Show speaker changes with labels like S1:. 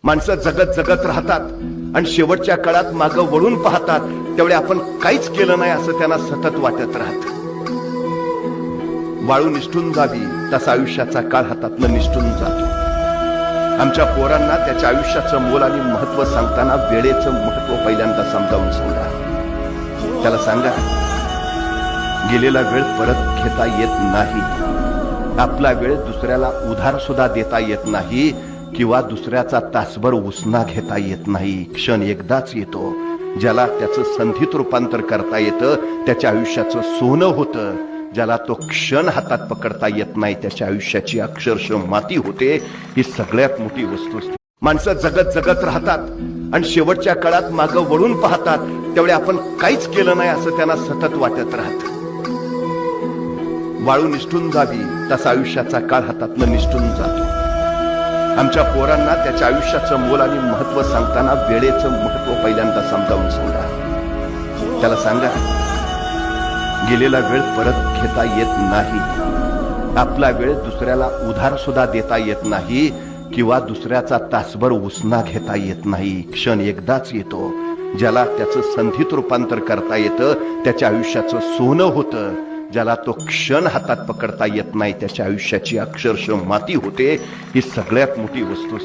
S1: माणसं जगत जगत राहतात आणि शेवटच्या काळात मागं वळून पाहतात, त्यावेळी आपण काहीच केलं नाही असं त्यांना सतत वाटत राहत. वाळू निष्ठून जावी तसा आयुष्याचा काळ हातातनं निष्ठून जातो. आमच्या पोरांना त्याच्या आयुष्याचं मोल आणि महत्व सांगताना वेळेचं महत्व पहिल्यांदा समजावून सांगा. त्याला सांगा, गेलेला वेळ परत घेता येत नाही. आपला वेळ दुसऱ्याला उधार सुद्धा देता येत नाही किंवा दुसऱ्याचा तासभर उसना घेता येत नाही. क्षण एकदाच येतो. ज्याला त्याचं संधीत रूपांतर करता येतं त्याच्या आयुष्याचं सोनं होतं. ज्याला तो क्षण हातात पकडता येत नाही त्याच्या आयुष्याची अक्षरशः माती होते. ही सगळ्यात मोठी वस्तू असते. माणसं जगत जगत राहतात आणि शेवटच्या काळात मागं वळून पाहतात, त्यावेळी आपण काहीच केलं नाही असं त्यांना सतत वाटत राहत. वाळू निष्ठून जावी तसा आयुष्याचा काळ हातातनं निष्ठून जातो. आमच्या पोरांना त्याच्या आयुष्याचं मोल आणि महत्व सांगताना वेळेचं महत्व पहिल्यांदा समजावून सांगा. त्याला सांगा, गेलेला वेळ परत घेता येत नाही. आपला वेळ दुसऱ्याला उधार सुद्धा देता येत नाही किंवा दुसऱ्याचा तासभर उसना घेता येत नाही. क्षण एकदाच येतो. ज्याला त्याचं संधीत रूपांतर करता येतं त्याच्या आयुष्याचं सोनं होतं. ज्याला तो क्षण हातात पकडता येत नाही त्याच्या आयुष्याची अक्षरशः माती होते. ही सगळ्यात मोठी वस्तू.